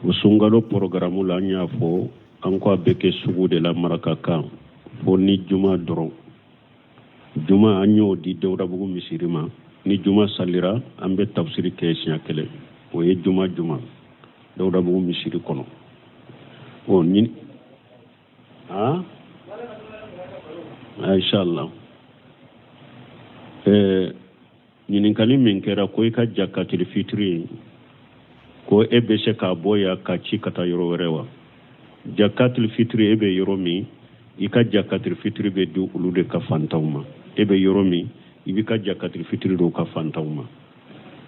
Usungalo programu la nya fo anko beke sugu de la maraka kan fo ni juma doro juma anyo di dewra bugu misirima ni juma salira ambe tafsiri kesnya kele o ye juma dewra bugu misiri kono o ni inshallah ñininkali min kɛra ko i ka jakatil fitiri ko e be se ka boya ka ci ka taa yɔrɔ wɛrɛ wa jakatil fitiri e be yɔrɔ min i ka jakatil fitiri be di olu de ka fantaw ma e be yɔrɔ min i bi ka jakatil fitiri do ka fantaw ma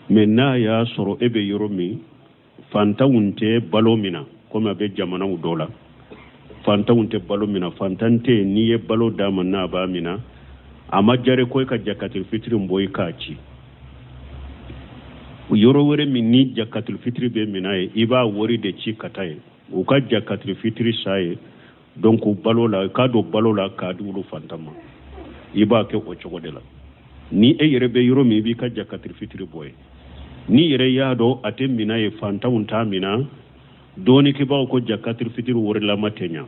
mais n'a y'a sɔrɔ e be yɔrɔ min fantaw tɛ balo min na comme a be jamanaw dɔ la fantaw tɛ balo min na fantan tɛ n'i ye balo d'a ma n'a b'a min na a ma jare ko i ka jakatil fitiri bɔ i k'a ci yɔrɔ wɛrɛ min ni jakatil fitiri bɛ minɛ ye i b'a wari de ci ka taa ye u ka jakatil fitiri sa ye donc balo la k'a don balo la k'a di olu fantan ma i b'a kɛ o cogo de la ni e yɛrɛ bɛ yɔrɔ min i b'i ka jakatil fitiri bɔ ye ni yɛrɛ y'a dɔn a tɛ minɛ ye fantanw t'a minɛ dɔɔni kɛbaaw ko jakatil fitiri wari lama tɛ ɲa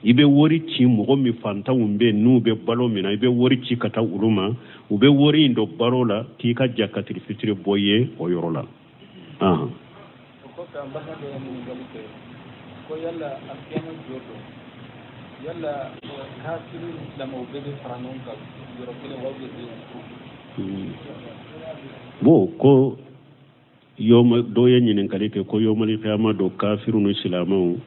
i bɛ wari ci mɔgɔ min fantanw bɛ n'u bɛ balo min na i bɛ wari ci ka taa olu ma u bɛ wari in don balo la k'i ka jakatil fitiri bɔ ye o yɔrɔ la. o kɔfɛ an balimakɛ ye ɲininkali kɛ ko yala alikiyama jɔ don yala kafiri ni silamɛw bɛɛ bɛ fara ɲɔgɔn kan yɔrɔ kelen wa bon ko dɔ ye ɲininkali kɛ ko yɔmali kiyama don kafiru ni silamɛw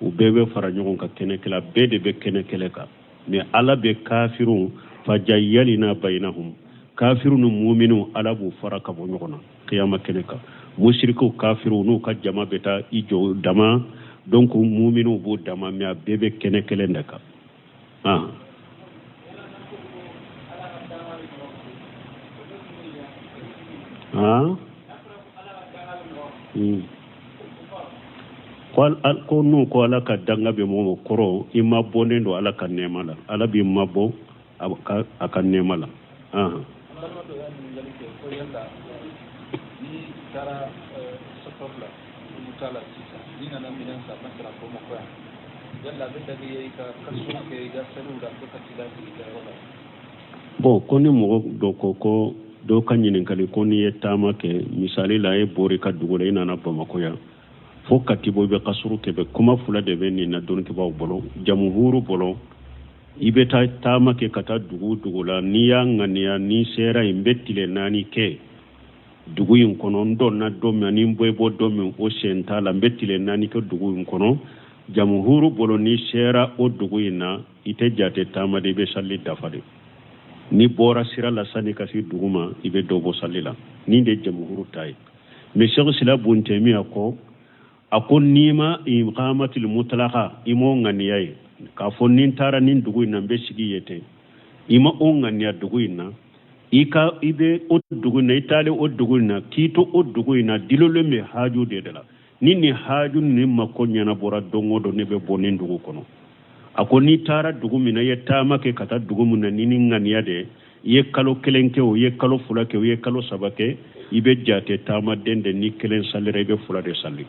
u bɛɛ bɛ fara ɲɔgɔn kan kɛnɛ kɛlɛ bɛɛ de bɛ kɛnɛ kɛlɛ kan mais ala bɛ kafiru fajayyalina bainahum kafiru ni mu'minu ala b'u fara ka bɔ ɲɔgɔn na kiyama kɛnɛ kan mushrikuw kafiru n'u ka jama bɛ taa i jɔ dama donc mu'minu b'u dama mais a bɛɛ bɛ kɛnɛ kɛlɛ de kan ko n'u ko ala ka danga bɛ mɔgɔ kɔrɔ i ma bɔnen don ala ka nɛɛma la ala b'i mabɔ a ka nɛɛma la. bon ko ni mɔgɔ dɔ ko dɔw ka ɲininkali ko n'i ye taama kɛ misali la e bɔra i ka dugu la i nana Bamakɔ yan fo katibo be kasuru kebe kuma fula de be ni na don kibaw bolo jamhuru bolo ibe ta tama ke kata dugu la ni ya ngania ni sera imbetile nani ke dugu yin kono ndo na do mi ani boybo do mi o senta la mbetile nani ke dugu yin kono jamhuru bolo ni sera o dugu ina ite jate tama de be salli dafade ni bora sira la sani kasi duguma ibe dogo sallila ni de jamhuru tay mais cheikh sila buntemi ako ako nima iqamatil mutlaqa imo nganiyaye ka fo nin tara nin dugu ina be sigi yete ima o nganiya dugu ina ika ibe o dugu ina itale o dugu ina kito o dugu ina dilolo me haju de la ni haju ni makonya na bora dongo do ne be bonin dugu kono ako ni tara dugu mina ye tama ke kata dugu mun ni nganiya de ye kalo kelenke o ye kalo fulake o ye kalo sabake ibe jate tama dende ni kelen salire ibe fulade salli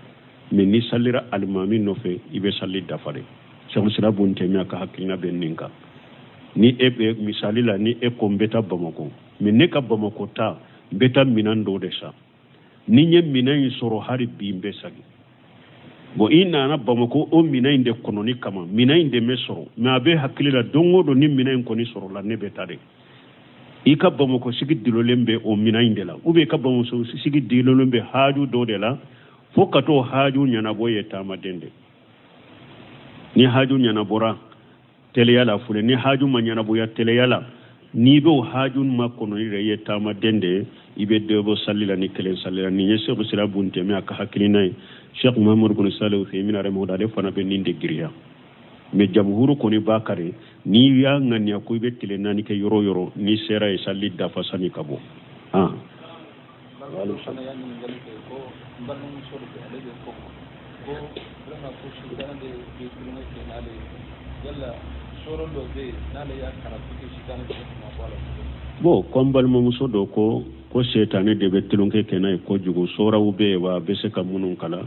mais ni sallira almami no fe ibe salli dafare cheikh sira bunte mi aka hakina ben ninka ni ebe misali la ni e ko mbeta Bamako mais ne ka Bamako ta beta minan do de sa ni nye minan soro hari bi mbe sagi bo ina na Bamako o minan de kononi kama minan de mesoro mais abe hakilila dongo do ni minan koni soro la ne beta de ika Bamako sigi dilolembe o minan de la ube ka Bamako sigi dilolembe haju do de la fokato haju nyana boye tama dende ni haju nyana bora teleyala fule ni haju manyana boya teleyala ni be haju makono ni reye tama dende ibe debo sallila ni kelen sallila ni yeso sira bunte me aka hakilina Sheikh Muhammad bin Salih Uthaymeen rahimahullah de fana be ninde giriya me jamhuru koni bakare ni ya ngania ko be tele nani ke yoro ni sera e salli dafa sani kabo wala sana yani ngali ko mbarno solo be ale ko vraiment ko shi dana de kilomètre nale yalla soro do be nale ya karatu ke shitane ko ma wala bo kombal mo muso do ko shetane de betulunke kenay ko jugo sora ube wa bese ka munun kala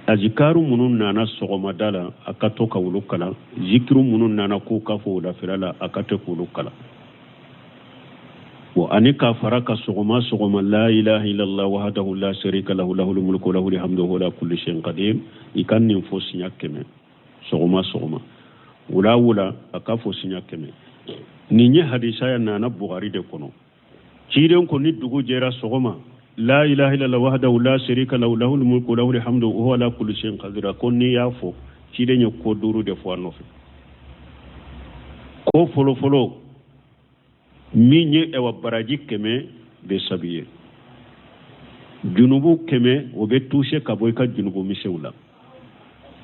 azikaru munun nana sogoma dala akato ka wulu kala zikru munun nana ko kafo da firala akate ko wulu kala wa anika faraka sogoma la ilaha illallah wahdahu la sharika lahu lahul mulku wa lahul hamdu wa la kulli shay'in qadir ikanni fo sinya keme sogoma wula akafo sinya keme ninye hadisa ya nana bukhari de kono ciren ko ni dugu jera sogoma la ilaha illallah wahdahu la sharika lahu lahul mulku wa lahul hamdu wa huwa ala kulli shay'in qadir ko ni yafo ciren ko duru de fo anofe ko folo minye ewa baraji keme be sabiye junubu keme o be touché kaboy ka junubu misewla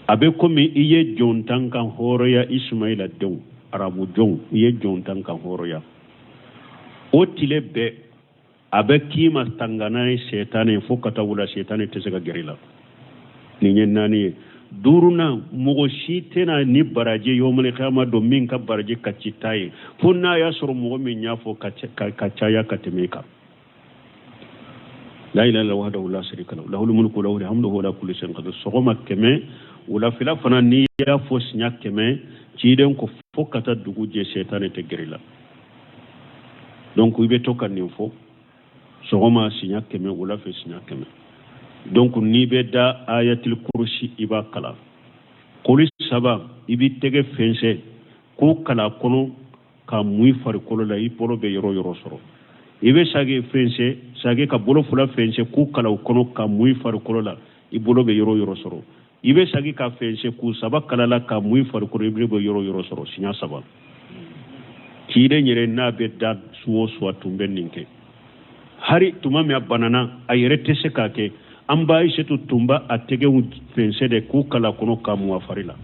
abe komi iye jontan kan horoya ismaila dew arabu jon iye jontan kan horoya o tile be abe kima tangana shetane fokata wula shetane tesega gerila ni nyenani duruna mogo shi tena ni baraje yomale kama do min ka baraje kacitaye funna ya soro mogo min nyafo kacaya katemeka la ilaha illa wahdahu la sharika lahu lahul mulku wa lahul hamdu wa la kulli shay'in qadir sogoma keme wala fila fana ni ya fo sinya keme ciden ko fokata dugu je shetane te gerila donc ibe to kan info sogoma sinya keme wala fe sinya keme donc ni be da ayatul kursi iba kala qul saba ibi tege fense ko kala kono ka muy far kolo la ipolo be yoro soro ibe sage fense sage ka bolo fula fense ko kala kono ka muy far kolo la ibolo be yoro soro ibe sage ka fense ku saba kala la ka muy far kolo ibe be yoro soro sinya saba kide nyere na be da suwo tumbe ninke hari tumame abanana ayere tese kake an ba ishetu tumba atege fense de ku kala kono kamu afarila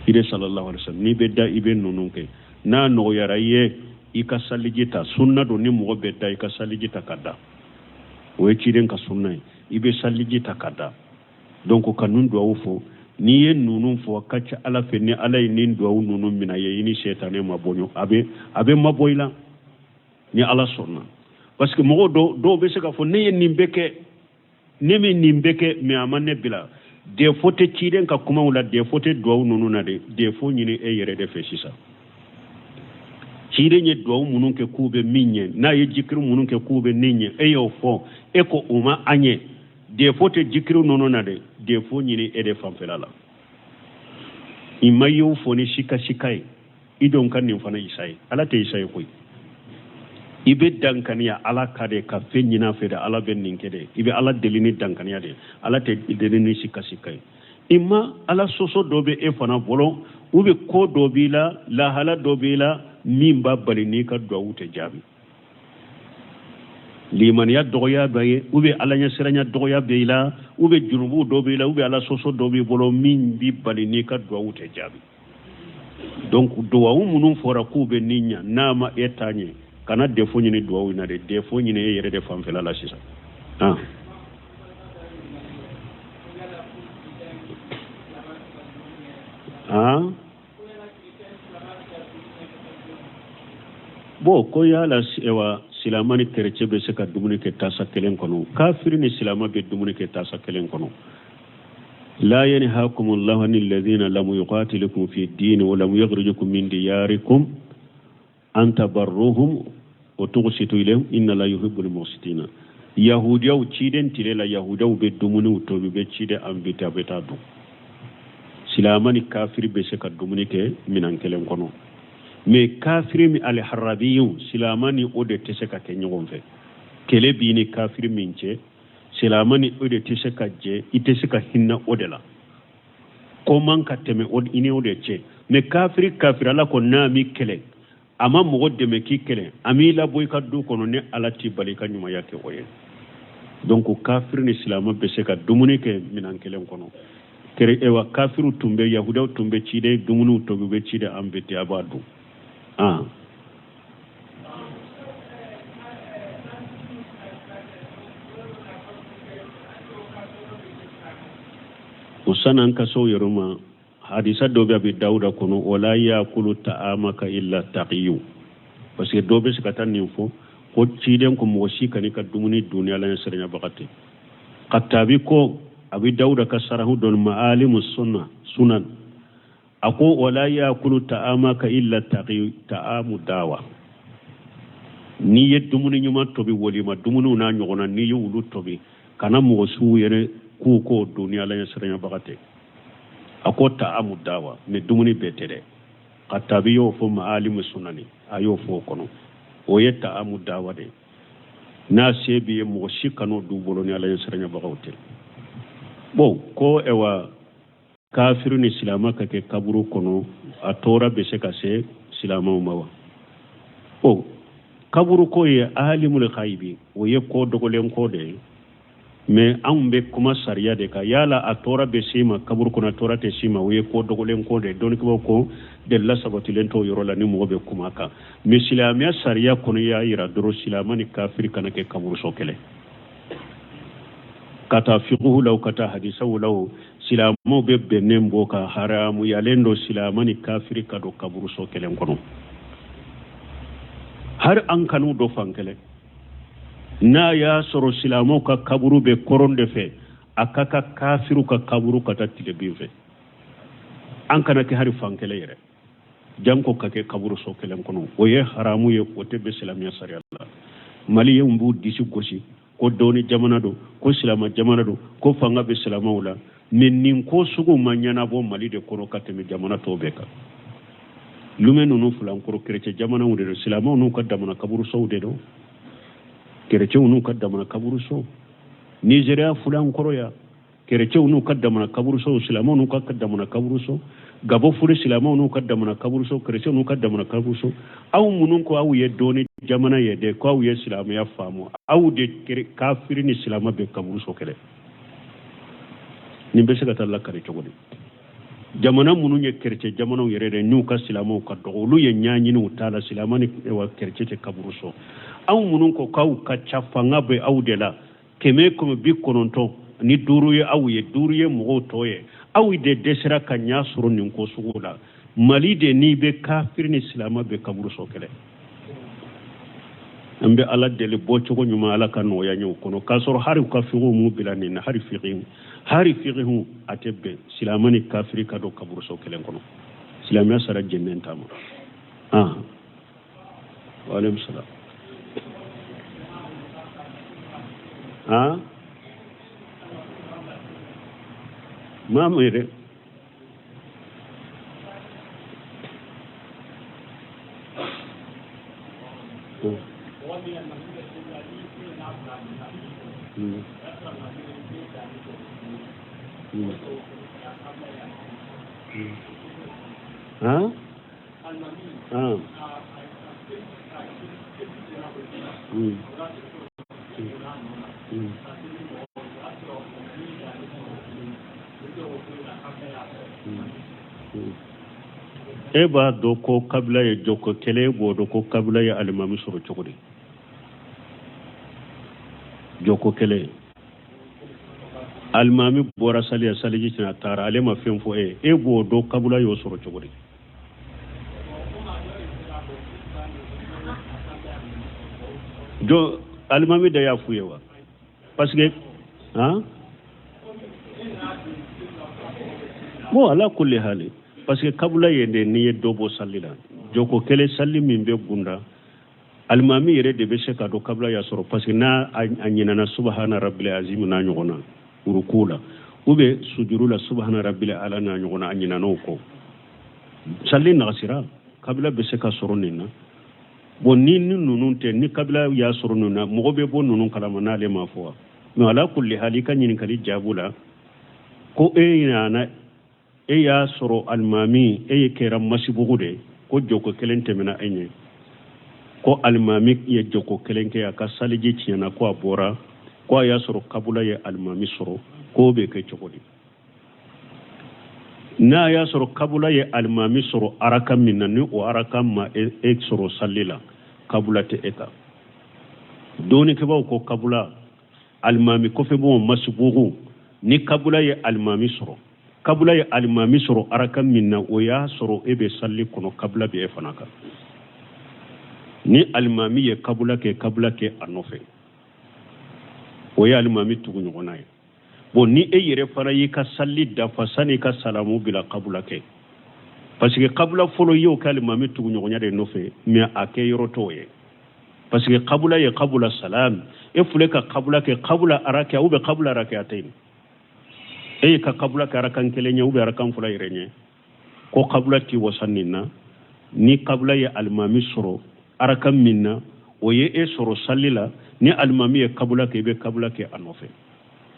ide sallallahu alaihi wasallam ni be da ibe nununke na no yaraye ika salijita sunna do ni mo be da ika salijita kada o eciren ka sunna ibe salijita kada donc kanun do awfo ni yen nunun fo kacha ala fe ni ala ni do nunun mina ye ni shetane mabonyo abe maboyla ni ala sunna parce que mo do be se ka fo ne yen nimbeke nemi nimbeke me amane bila de fote ciiden ka kuma wala de fote do nunu na de fo nyini e yere de fesisa ciiden ye do munun ke kube minye na ye jikru munun ke kube ninye e yo fo e ko uma anye de fote jikru nunu na de fo nyini e de famfelala imayo fo ni shikai idon kan ni fana isai ala te isai koy ibe dankaniya ala kade ka fenyina fede ala ben ninkede ibe ala delini dankaniya de ala te delini sikasikai imma ala soso dobe e fana bolo ube ko dobila la hala dobila mimba balini ka dawute jabi liman ya doya baye ube ala nya siranya doya beila ube junubu dobila ube ala soso dobe bolo mimbi balini ka dawute jabi donc dowa munun fora kube ninya nama etanye kana defo nyini duwa na de defo nyini yere de fam fela la sisa bo ko yala ewa silamani kerece be se ka dumuni ke tasa kelen kono kafir ni silama be dumuni ke tasa kelen kono la yanhaakumullahu anil ladhina lam yuqatilukum fi ad-din wa lam yukhrijukum min diyarikum an tabarruhum wa tuqsitu ilayhim inna la yuhibbul muqsitina yahudiyaw ciden tilela yahudaw be dumuni to be cide ambita beta do silamani kafir be se ka dumuni ke minan kelen kono me kafir mi al harabiyu silamani ode tese ka kenyon fe kele bi ni kafir mince silamani ode tese ka je itese ka hinna odela ko man ka teme od ini ode che me kafir ala ko nami kele ama mogo deme ki kele ami la boy kaddu kono ne alati balika nyuma yake oye donc kafir ni islam be se ka dumuni ke minan kelen kono kere ewa kafiru tumbe yahuda tumbe cide dumunu to be cide ambete abadu usanan kaso yoruma hadisa do be abi dauda kono wala yakulu ta'amaka illa taqiyu parce que do be sikata nin fo ko ciden ko mo shi kani ka dumuni duniya la serenya bakati qattabi ko abi dauda ka sarahu don maalimus sunan ako wala yakulu ta'amaka illa taqiyu ta'amu dawa ni yedumuni nyuma tobi wolima dumunu na nyogona ni yulu tobi kana mo su yere ku ko duniya la serenya bakati ako ta'amu dawa me dumuni betere qattabi yo fo maalimus sunani ayo fo kono o ye ta'amu dawa de na sebi mo shikano du boloni ala serenya bakawte bon ko ewa kafiru ni silama ka ke kaburu kono a tora be se ka se silama mawa o kaburu ko ye alimul ghaibi o ye ko dogolen ko de mais an be kuma sariya de ka yala a tora be sima kaburu kono tora te sima o ye ko dogolen ko de don ko de la sabatilen to yoro la ni mo be kuma ka mais silamiya sariya kono ya ira doro silama ni kafir kana ke kaburu sokele kata fiqhu law kata hadisahu law silamo be benem boka haramu yalendo silama ni kafir ka do kaburu sokele kono har an kanu do fankele na ya soro silamo ka kaburu be koronde fe akaka kafiru ka kaburu kata tilebin fe an kana ke hari fankele yere janko kake kaburu sokelen kono o ye haramu ye o tebe silamiya sariya la mali ye mbu disi gosi ko doni jamana do ko silama jamana do ko fanga be silama wala men nin ko sugu manyana bo mali de kono kateme jamana to beka lumenu no fulan ko krece jamana wode do silama no kaddamana kaburu sowde do krece no kaddamana kaburu so Nigeria fulan koro ya krece no kaddamana kaburu so silama no kaddamana kaburu so gabo fure silama no kaddamana kaburu so krece no kaddamana kaburu so aw munun ko aw ye doni jamana ye de ko aw ye silama ya famu aw de kafiri ni silama be kaburu so kele ni be sega talla kare cogodi jamana munun ye krece jamana yere de nu ka silama ka dogolu ye nyaanyi no tala silama ni wa krece te kaburu so aw munun ko kaw ka chafanga be aw de la keme ko bi kononto ni duru ye aw ye duru ye mo toye aw de desira kanya suru nin ko sugula mali de ni be kafir ni silama be kaburu so kele ambe ala de le bochogo nyuma ala kanu ya nyu kono kasoro hari ka figu mu bilani na hari fiqhu atebe silama ni kafiri ka do kaburu so kele kono silama sara jennenta mo wa alaykum salam ma mere eba do ko kabla ye joko kele bo do ko kabla ye alimami soro chogodi joko kele almami bora sali saliji tina tara alema femfo e bo do kabla yo soro chogodi do almami da ya fuyewa parce que bon ala kulli hali parce que kabula yende ni ye dobo sallila joko kele salli min be bunda almami yere de be se ka do kabula ya soro parce que na anyina na subhana rabbil azim na nyogona urukula ube sujurula subhana rabbil ala na nyogona anyina no ko salli na gasira kabula be se ka soro nina bon ni nunun te ni kabula ya soro nuna mo be bon nunun kala manale ma fo no ala kulli hali kan yin kali jabula ko na e ya soro almami e kera masibugude ko joko kelente mena enye ko almami ye joko kelenke ya ka saliji tiana ko abora ko ya soro kabula ye almami soro ko be ke chokodi na ya soro kabula ye almami soro araka minani o araka ma e soro salila kabula te eta doni ke ba ko kabula almami ko fe bon masibugu ni kabula ye almami soro kabula ye alimami soro araka minna o ya soro ebe salli kono kabula be e fanaka ni alimami ye kabula ke anofe o ya alimami tugu nyogona ye bon ni e yere fara yi ka salli dafa sani ka salamu bila kabula ke parce que kabula folo yo ka alimami tugu nyogonya de nofe mais ake yoroto ye parce que kabula ye kabula salam e fule ka kabula ke kabula araka ou be kabula araka atayni e ka kabula ka arakan kelenya ou be arakan fula irenye ko kabula ti wasanina ni kabula ye alimami soro arakan minna o ye e soro sallila ni alimami ye kabula ke be kabula ke anofe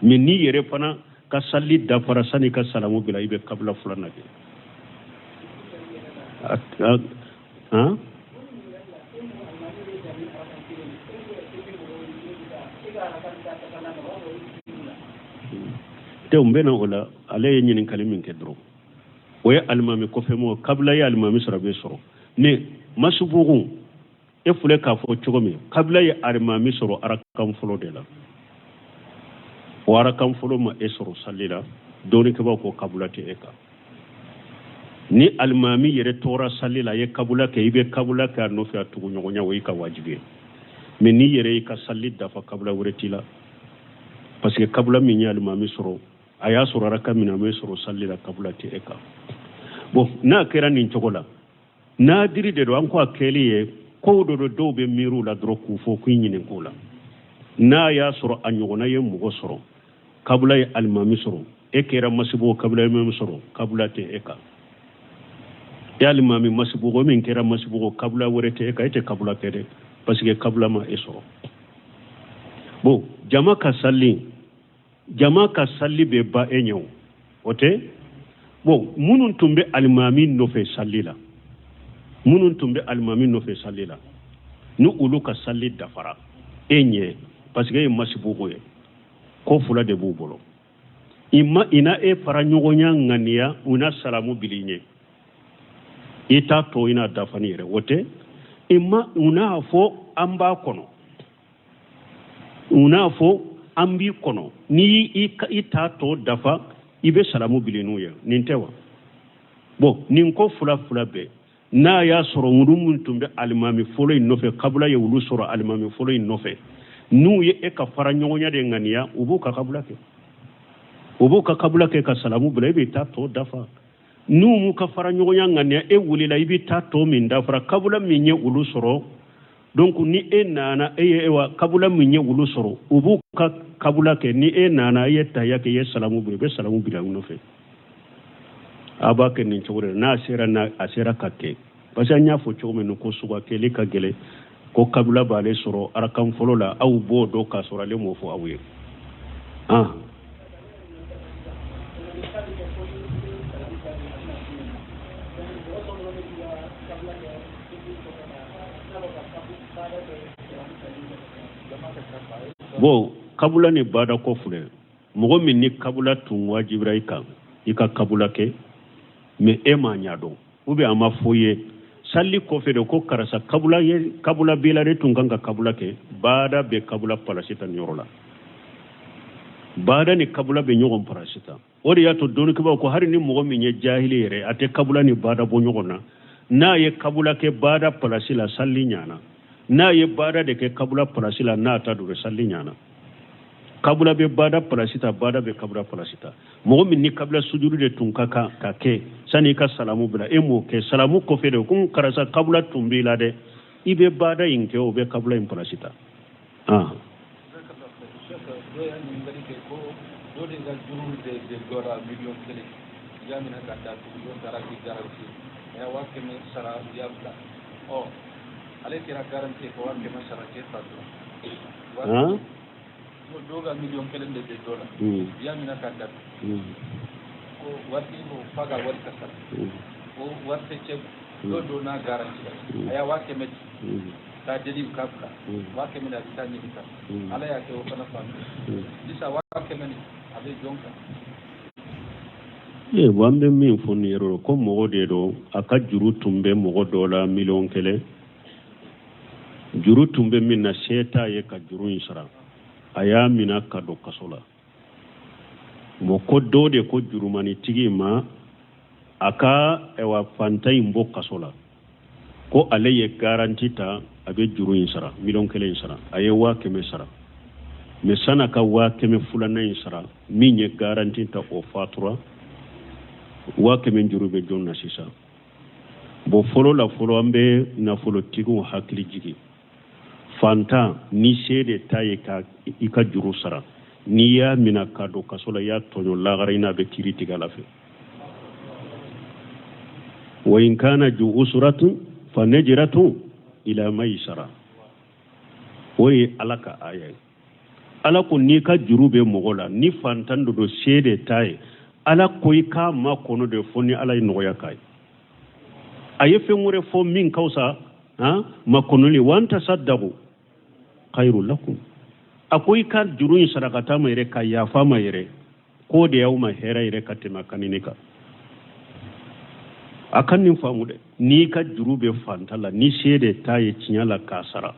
mais ni yere fana ka salli dafara sani ka salamu bila ibe kabula fulana ke hein te umbena ola ale nyinin kalimin ke dro o ya almami ko femo kabla ya almami sarabe soro ne masubugu e fule ka fo chogomi kabla ya almami soro arakam folo de la o arakam folo ma e soro sallila doni ke ba ko kabla te eka ni almami yere tora sallila ye kabula ke ibe kabula ka no fi atugo nyogonya wo ka wajibi mais ni yere ka salli dafa kabla wuretila parce que kabla min ya almami soro aya soro raka min me soro sallila kabula te eka bon na kera nin chogola na diri de do anko akeli ye ko do be miru la dro ku fo ku nyine kola na ya soro anyogona ye mugo soro kabula ye almami soro e kera masibo kabula ye mem soro kabula te eka ya almami masibo min kera masibo kabula worete eka ite kabula kede parce que kabula ma e soro bon jama ka salli be ba enyo ote bon munun tumbe almami no fe sallila nu ulu ka salli dafara enye parce que masibugo ye ko fula de bubolo imma ina e fara nyogonya ngania una salamu bilinye ita to ina dafani re wote imma una fo amba kono una fo ambi kono ni ita to dafa ibe salamu bilinu ye nintewa bon nin ko fula be na ya soro mudumun tumbe alimami folo inofe kabula ye wulu soro alimami folo inofe nu ye e ka fara nyogonya de ngania ubu ka kabula ke ka salamu bila ibe ta to dafa nu mu ka fara nyogonya ngania e wulila ibe ta to min dafara kabula minye wulu soro donc ni e nana e wa kabula minye wulu soro ubu ka kabula ke ni e nana ye taya ke ye salamu be salamu bila unofe aba ke nin chogore na asera kake parce que nya fo chogome no ko suga ke le ka gele ko kabula bale soro arakam folo la au bo do ka soro le mo fo awe bo kabula ni bada ko fule mogo min ni kabula tun wajibra ika kabula ke me ema nyado ube ama foye salli ko fede ko karasa kabula bila re tun ganga kabula ke bada be kabula palasita nyorola bada ni kabula be nyogon palasita ori ya to donu ke ba ko hari ni mogo min ye jahili re ate kabula ni bada bo nyogona na ye kabula ke bada palasila salli nyana na ye bada de ke kabula palasila na ta dure salli nyana kabula be bada palasita bada be kabula palasita mogo min ni kabula sujuru de tunka ka ke sani ka salamu bila emo ke salamu ko fede kun karasa kabula tumbila de ibe bada inke o be kabula in palasita doga million kelen de dollar ya mina kadda ko wati ko faga wal kasar ko wati ce do na garanti aya wake met ta jadi kabla wake mina tani bita ala ya ke ofana fami disa wake men abe jonka wambe min foni ero ko mogo de do aka juru tumbe mogo dola million kelen juru tumbe min na seta ye ka juru isra aya mina kado kasola mo ko dode ko jurumani tigi ma aka ewa fantai mbo kasola ko ale ye garanti ta abe juru insara million kele insara aye wa keme sara me sana ka wa keme fulana insara minye garanti ta o fatura wa keme juru be jonna sisa bo folo la folo ambe na folo tigu hakili jigi fanta ni sede taye ka ika juru sara ni ya mina kado kasola ya tonyo lagara ina be kiri tigala fe wa in kana ju usratu fa najratu ila maisara oye alaka aya alako ni ka jurube mogola ni fantando do sede taye ala koy ka ma kono de foni ala noya kai aye fe ngure fo min kausa ha ma kono li wanta saddagu khairul lakum akoy ka jurun sadakata mayre ka yafa mayre ko de yawma hera ire katima kaninika akan nin famude ni ka jurube fantala ni sede taye cinyala kasara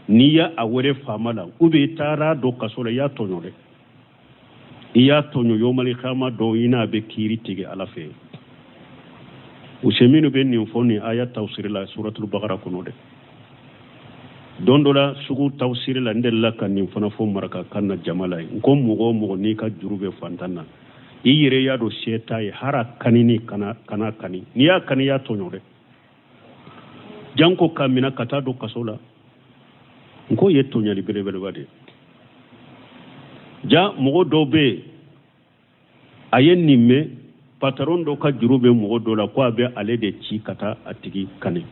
ni ya awore famala ube tara do kasola ya tonyore iya tonyo yomali khama do ina be kiri tige alafe useminu ben nin foni aya tafsir la suratul baqara kunode dondola sugu tafsir la ndella kan nin fona fo maraka kanna jamala ko mugo ni ka jurube fantana iyire ya do setaye hara kanini kana kani ni ya kani ya tonyore janko kamina kata do kasola nko yetto nyali bele wade ja mogo dobe ayen nimme patron do ka jurube mogo do la ko be ale de ci kata atigi kane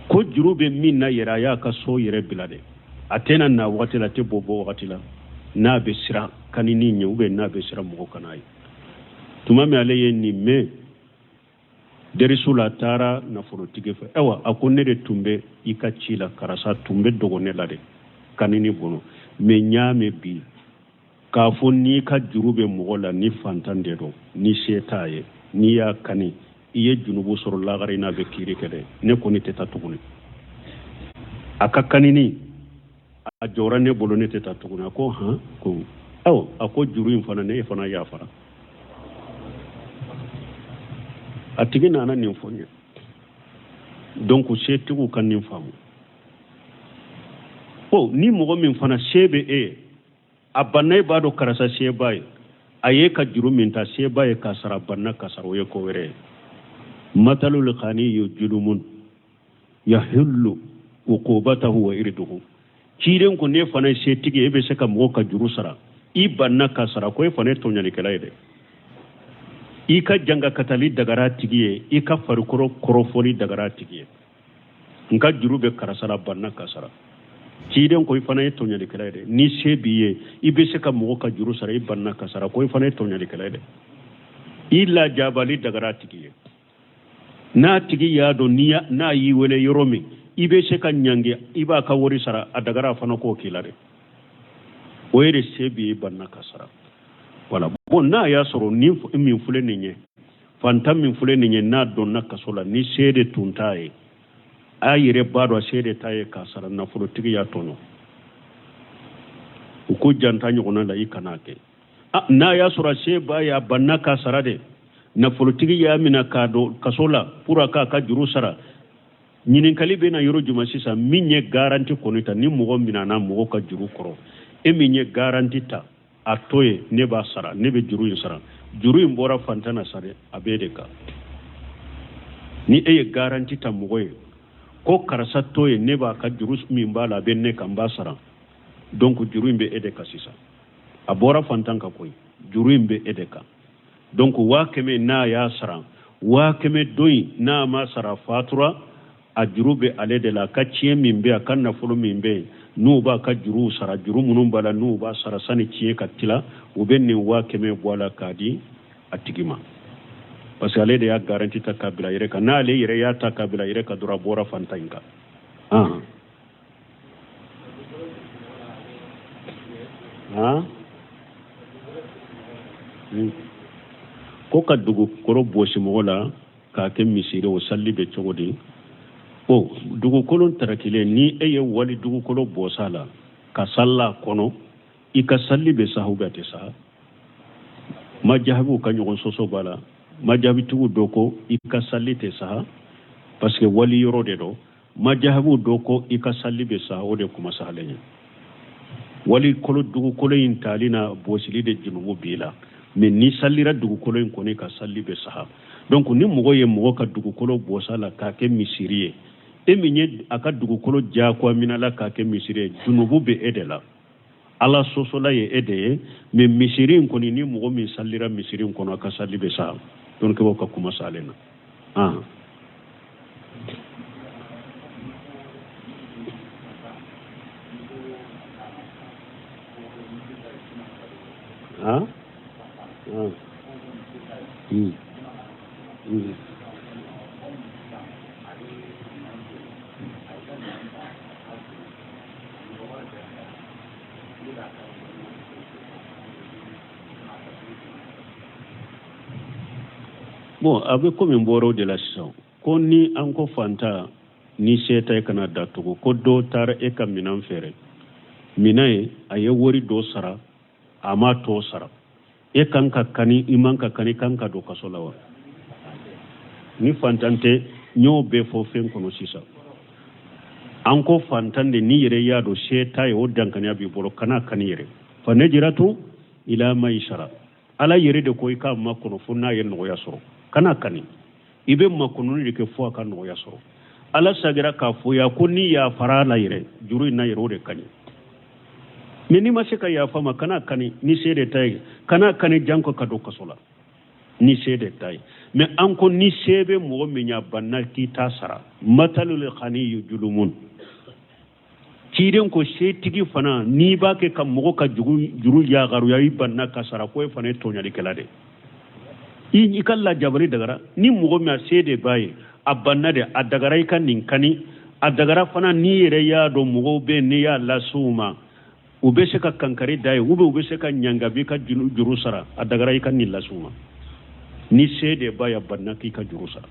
ko jurube min na yera ya ka so yere bilade atena na wati la te bobo wati la na be sira kanini nyube na be sira mogo kanai tuma me ale yen nimme derisula tara na foro tige fa ewa akonne de tumbe ikachila karasa tumbe dogone lade kanini bono me nyame bi ka fo ni ka jurube mogola ni fantande do ni setaye ni ya kani iye junubu soro lagare na be kiri kede ne ko ni teta tuguni aka kanini a jorane bolo ne teta tuguni ko ha ko aw ako juru infana ne fana ya fara atigi nana nin fonya donc setigu kan nin famu o ni mogo min fana sebe abanay bado karasa sebaye aye ka juru min ta sebaye ka sara banna ka saro ye ko were matalul khani yujlumun yahillu uqubatahu wa irduhu ciren ko ne fana setigi ebe se ka mogo ka juru sara i banna ka sara ko e fana to nyani kelaide i ka janga katali dagara tigiye i ka farikoro korofoli dagara tigiye nka jurube karasala banna kasara ciden ko ifana e tonya dikalaide ni sebiye i be se ka mogo ka juru sara i banna kasara ko ifana e tonya dikalaide illa jabali dagara tigiye na tigi ya do niya na yi wele yoromi i be se ka nyange i ba ka wori sara a dagara fana ko kilare o yere sebiye banna kasara wala bon na ya soro ni min fule ninye fantam min fule ninye na don na kasola ni sede tuntaye ayire bado sede taye kasara na fulo tigi ya tono ko jantanyo kona la ikanake na ya soro seba ya banna kasara de na fulo tigi ya mina kado kasola pura ka juru sara nyinin kalibe na yoro juma sisa minye garanti konita ni mugo mina na mugo ka juru koro e minye garanti ta atoye ne ba sara ne be juru sara juru mbora fantana sare abede ka ni eye garanti ta mugoye ko karasa toye ne ba ka juru min bala be ne kan ba sara donc juru mbe ede ka sisa abora fantanka koy juru mbe ede ka donc wa keme na ya sara wa keme doyi na ma sara fatura a juru be ale de la ka cie min be kan na fulu min be nu ba ka juru sara juru munun bala nu ba sara sani cie katila u be nin wa keme boala kadi atigima parce que ale de ya garanti ta kabila yere ka na ale yere ya ta kabila yere ka dura bora fantainka ko ka dugu koro bosi mogola ka ke misire o salli be cogodi o dugu kolon tarakile ni eye wali dugu kolo bosala ka salla kono i ka salli be sahubate sa majahabu ka ɲɔgɔn soso bala majabitigu doko ika salli te saha parce que wali yoro de do majahabu doko ika salli be saha o de kuma sahalenya wali kolo dugu kolo in talina bosili de junubu bila mais ni sallira dugu kolo in koni ka salli be saha donc ni mogo ye mogo ka dugu kolo bosala ka ke misiriye e minye aka dugu kolo jako minala ka ke misiriye junubu be edela ala sosola ye ede mais misirin koni ni mogo min sallira misirin kono aka salli be saha donc ko ka kuma salena bon abe comme mboro de la saison ko ni anko fanta ni seta e kana datugo ko do tar e kam minan fere minaye aye wori do sara ama to sara e kanka kani imanka kani kanka do kasolawa ni fantante nyo be fo fen kono sisa anko fantande ni yere yado seta e odankani abi bolo kana kani yere fa najratu ila maishara ala yere de koy ka makono funna yen no yasoro kana kani ibe makono ni ke fo ka no yasoro ala sagira ka fo ya ko ni ya fara la yere juru na yero de kani ni ma seka ya fama kana kani ni sede tay kana kani janko ka do kasola ni sede tay mais anko ni sebe mo minya banalti tasara matalul khani yujulumun tiren ko setigi fana ni ba ke kam mo ka juru ya garu ya ibanna kasara ko fana to nyali kelade i kala jabari dagara ni mo mi sede baye abanna de adagara kan nin kani adagara fana ni yere ya do mo be ni ya lasuma ube se ka kankari dai ube se ka nyangabi ka juru sara adagara ikan ni lasuma ni sede baya banna ki ka juru sara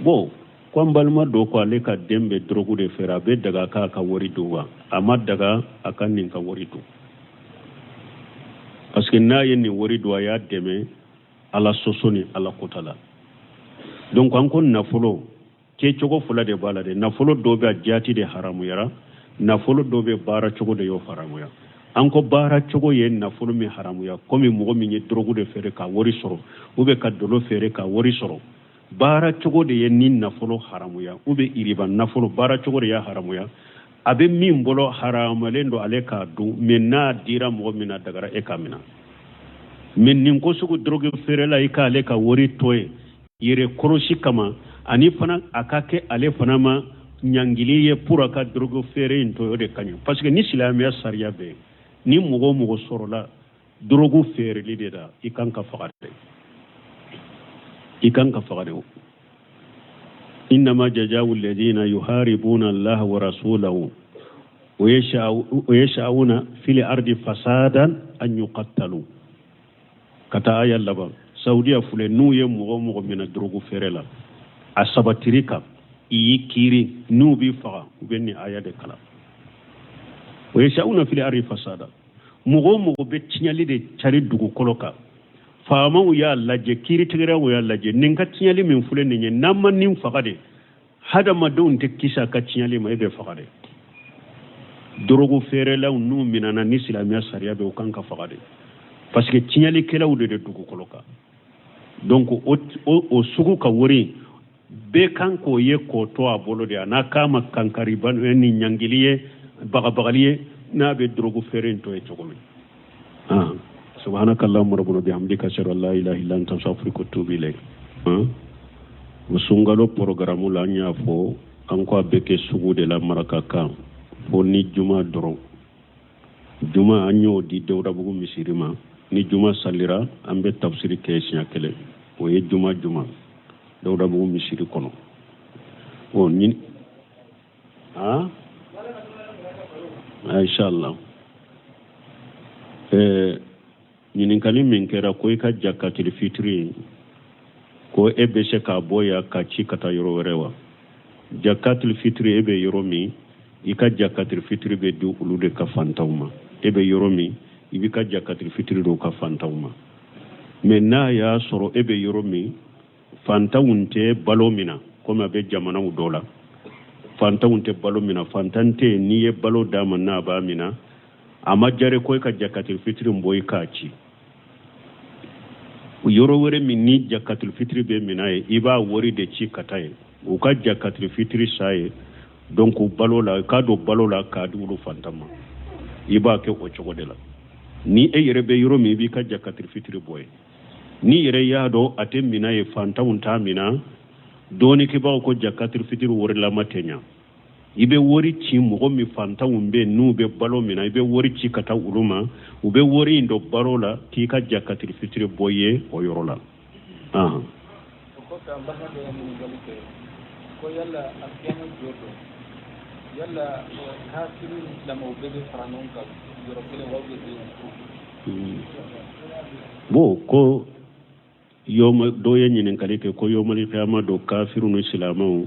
bon kwambalma do ko ale ka dembe drogu de fera be daga ka wori duwa amma daga akan nin ka wori du parce que na yenni wori duwa ya deme ala sosoni ala kotala donc an kon nafolo ke cogo fula de bala de nafolo do be jati de haramu yara nafolo do be bara cogo de yo haramu ya an ko bara cogo ye nafolo mi haramu ya komi mogo mi ye drogu de fere ka wori soro ube ka dolo fere ka wori soro bara cogo de ye ni nafolo haramu ya ube iriba nafolo bara cogo de ya haramu ya abe min bolo haramalendo ale ka du menna dira mogo mina dagara e kamina men nin ko sugu drogue fere la ika ale ka wori toye yere koroshi kama ani fana akake ale fana ma nyangiliye pura ka drogue fere into de kanyo parce que ni silamiya sariya be ni mogo soro la drogue fere lideda ikanka fagade إنما جزاء الذين يحاربون الله ورسوله ويشاءون في الأرض فسادا أن يقتلوا كتا آية اللبا سعودية فلنو يمغو من الدروغ فرلا أصابتريكا إيكيري نوبي فغا وبني آية دي كلا ويشاءون في الأرض فسادا مغو بتشنالي دي چاري دوغو كولوكا fama ya laje kiri tigira ya laje ninga tinyali min fule ninye namma nin fagade hada madon te kisa ka tinyali ma ebe fagade dorogo fere la nu minana ni islamiya sariya be kan ka fagade parce que tinyali kela wude de dugu koloka donc o sugu ka wori be kan ko ye ko to abolo de na kama kankari ban ni nyangiliye bagaliye na be dorogo fere to e chokomi سبحانك اللهم ربنا بحمدك اشهد ان لا اله الا انت استغفرك واتوب اليك musungalo programu la nya fo anko abeke sugu de la marakaka fo ni juma doro juma anyo di dewda bugu misirima ni juma salira ambe tafsiri ke sia kele o ye juma dewda bugu misiri kono o ni inshallah ñininkali min kera ko i ka jakatil fitri ko ebe se ka boya ka ci kata yoro rewa jakatul fitri ebe yoro mi ika jakatul fitri be du ulude ka fantawma ebe yoro mi ibika jakatul fitri do ka fantawma menna ya soro ebe yoro mi fantawunte balomina koma be jamana udola fantawunte balomina fantante niye balo dama na ba mina amma jare ko ka jakatul fitri mboy ka ci yoro wore min ni jakatul fitri be minaye iba wori de ci kataye u ka jakatul fitri saye donc balola ka do balola ka dulu fantama iba ke o cogo de la ni e yere be yoro mi bi ka jakatul fitri boy ni yere ya do ate minaye fantawunta mina doni ke ba ko jakatul fitri wori la matenya ibe wori ci mogo mi fantawun be nu be balo mina ibe wori ci kata uluma ube wori indo barola ti ka jakatul fitri boye o yorola ko ta mbaka de ni galike ko yalla akiyama jodo yalla hakiru la mo be faranon ka yoro kele wawde bo ko yoma do yenyin kalike ko yomali qiyama do kafiru no islamaw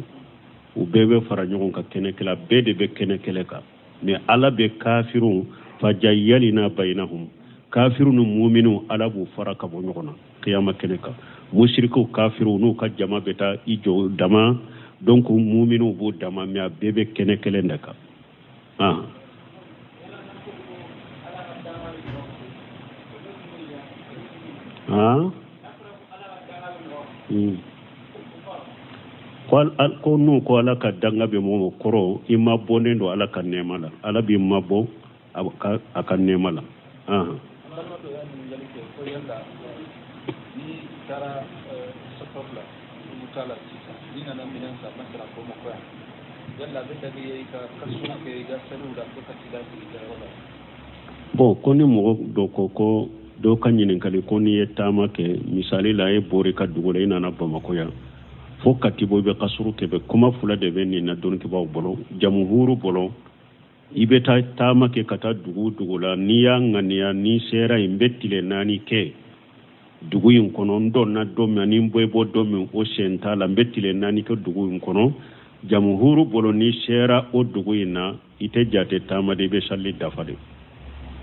ubebe fara ɲɔgɔn ka kɛnɛ kɛla bɛɛ de bɛ kɛnɛ kɛlɛ kan mais ala bɛ kafirun fajayyalina bainahum kafirun ni mu'minu ala b'u fara ka bɔ ɲɔgɔn na kiyama kɛnɛ kan mushrikuw kafirun n'u ka jama bɛ taa i jɔ dama donc mu'minu b'u dama mais a bɛɛ bɛ kɛnɛ kɛlɛ de kan ko nu ko ala ka danga be mo koro imma bonen do ala ka nema la ala bi mabo aka nema la bon ko ni mo do ko do kanyin kali ko ni etama ke misali la e bori ka dugole ina na Bamako ya fo katibo be kasuru kebe kuma fula de be ni na don ke baw bolo jamhuru bolo ibe ta tama ke kata dugu la ni ya ngania ni sera imbetile nani ke dugu yin kono ndo na do me ni boy bo do me o senta la mbetile nani ke dugu yin kono jamhuru bolo ni sera o dugu ina ite jate tama de be salli dafade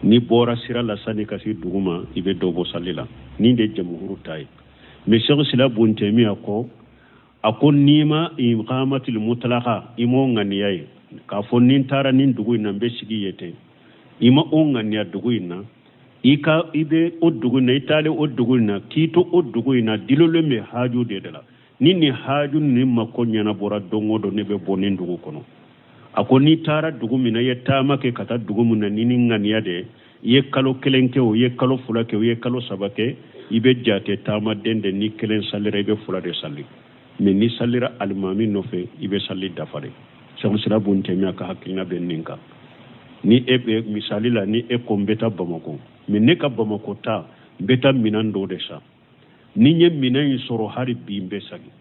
ni bora sira la sani kasi duguma ibe do bo sallila ni de jamhuru tay me cheikh sila buntemi ako nima iqamatul mutlaqa imo nganiyai ka fonnin tara nin dugu ina be sigi yete ima on nganiya dugu ina ika ibe o dugu na itale o dugu ina kito o dugu ina dilolo me haju de dala nini haju ni makonya na bora dongodo ne be bonin dugu kono ako ni tara dugu mina yetama ke kata dugu muna nini nganiya de ye kalo kelenke o ye kalo fulake o ye kalo sabake ibe jate tama dende ni kelen salire ibe fulade salli mais ni salira almami no fe ibe salli dafare sama sira bunte mi aka hakina ben ninka ni ebe misali la ni e ko mbeta Bamako mais ne ka Bamako ta mbeta minan do de sa ni nye minan soro hari bi mbe sagi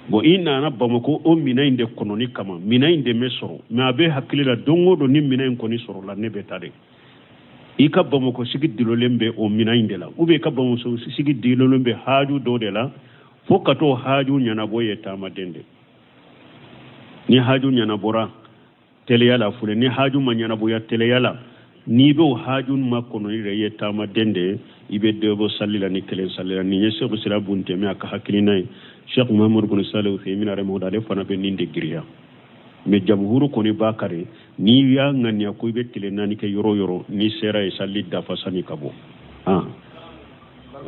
bo ina na Bamako o minan de kononi kama minan de mesoro mais abe hakilila dongo do ni minan ko ni soro la ne betade ika Bamako sigi dilolembe o minan de la ube ka Bamako sigi dilolembe haju do de la fokato haju nyana boye tama dende ni haju nyana bora teleyala fule ni haju manyana boya teleyala ni be haju makono ni reye tama dende ibe debo sallila ni kelen sallila ni yeso ko sira bunte me aka hakilina Sheikh Muhammad bin Salih Uthaymeen rahimahullah fana be ninde griya me jamhuru ko ni bakare ni ya ngania ko be tele nani ke yoro ni sera e salli dafa sani kabo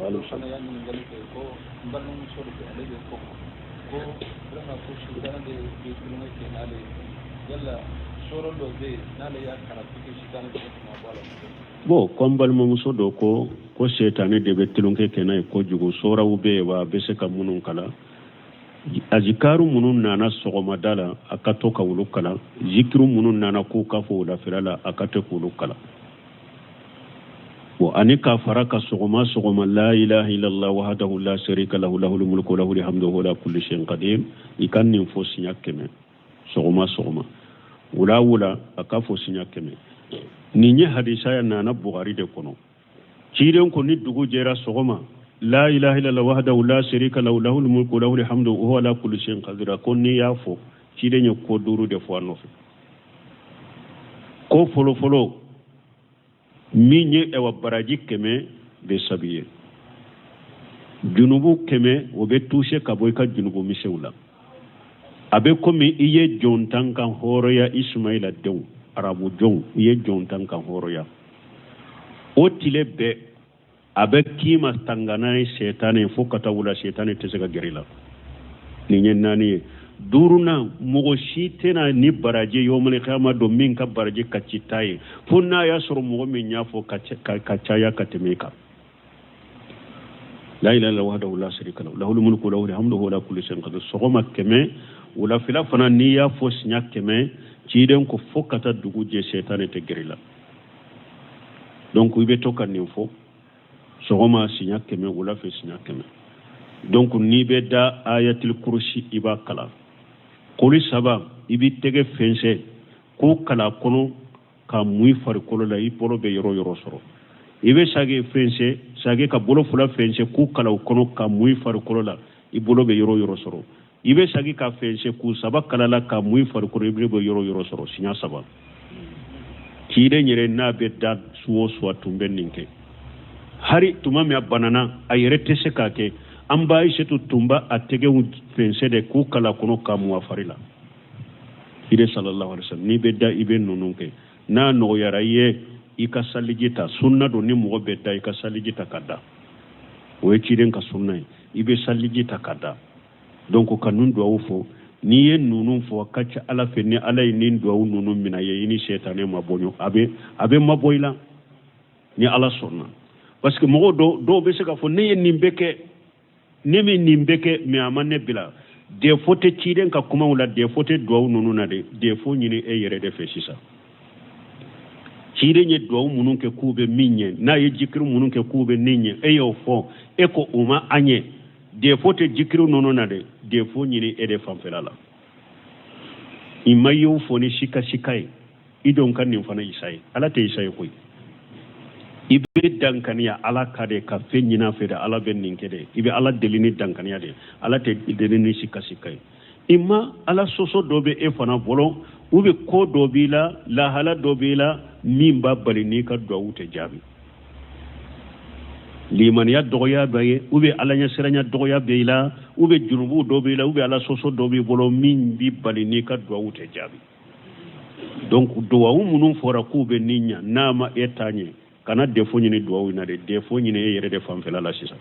walu sana yani ngalike ko mbalum sori be ale ko vraiment ko shudana de kulunga ke nale yalla soro do be nale ya kana ko shudana de ma wala bo kombal mo musodo ko setane de be tulunke ke nay ko jugo sora ube wa be se kamunun kala azikaru munun nana sogoma dala akato ka wulukala zikru munun nana ko kafo da firala akate ko wulukala وأنك فرق سغما لا إله إلا الله وحده لا شريك له له الملك وله الحمد وهو كل شيء قدير يكن نفوس نياكمه سغما ولا أكفوس نياكمه نيني حديثا نانا بوغاري de kono ciren ko ni dugu jera sogoma la ilaha illallah wahdahu la sharika lahu lahul mulku wa lahul hamdu wa huwa ala kulli shay'in qadir ko ni ya fo ci de ñu ko duru de fo no ko folo folo mi ñe e wa baraji keme be sabiye junubu keme o be touché ka boy ka junubu misewla abe komi iye jontan kan horoya ismaila dew arabu jon iye jontan kan horoya o tile be abe kima tangana shetane fokata wula shetane tesega gerila ni nyenani duruna mogo shitena ni baraje yomale khama do min ka baraje kacitaye funna ya soro mogo min nyafo kacaya katemeka la ilaha illa wahdahu la sharika lahu lahul mulku wa lahul hamdu wa huwa ala kulli shay'in qadir sogoma keme wala fila fana ni ya fo sinya keme ciden ko fokata dugu je shetane te gerila donc ibe toka ni fo sogoma sinya keme wala fe sinya keme donc ni be da ayatul kursi iba kala quli saba ibi tege fense ko kala kono ka muy far kolo la ipolo be yoro yoro soro ibe sage fense sage ka bolo fula fense ko kala kono ka muy far kolo la ibolo be yoro yoro soro ibe sage ka fense ku saba kala la ka muy far kolo ibe be yoro yoro soro sinya saba kide nyere na be da suwo suwa tumbe ninke hari tuma me banana ayere tese ka ke amba ishetu tumba atege fense de ku kala kono ka mu afarila ide sallallahu alaihi wasallam ni be da ibe nununke na no yaraye ika salijita sunna do ni mo be da ika salijita kada o eciren ka sunna ibe salijita kada donc kanun do awfo ni yen nunun fo kacca ala fe ni ala ni do nunun mina ye ni shaytané ma bonyo abe maboyla ni ala sunna parce que mo do be se ka fo ni yen nimbeke nemi nimbeke mi amane bila de fote ciiden ka kuma wala de fote do nunu na de fo nyini e yere de fe sisa ciiden ye do munun ke kube minye na ye jikru munun ke kube ninye e yo fo e ko uma anye de fote jikru nunu na de fo nyini e de famfelala imayo fo ni shika shikai idon kan ni fana isai ala te isai koy ibe dankaniya ala kade ka fenyina fede ala bennin kede ibe ala delini dankaniya de ala te delini sikasikai imma ala soso dobe e fana bolo ube ko dobila la hala dobila mimba balini ka dawute jabi liman ya doya baye ube ala nya siranya doya beila ube junubu dobila ube ala soso dobe bolo mimbi balini ka dawute jabi donc dowa munun fora kube ninya nama etanye kana defo nyini duwa wina de defo nyini yere de famfela la sisa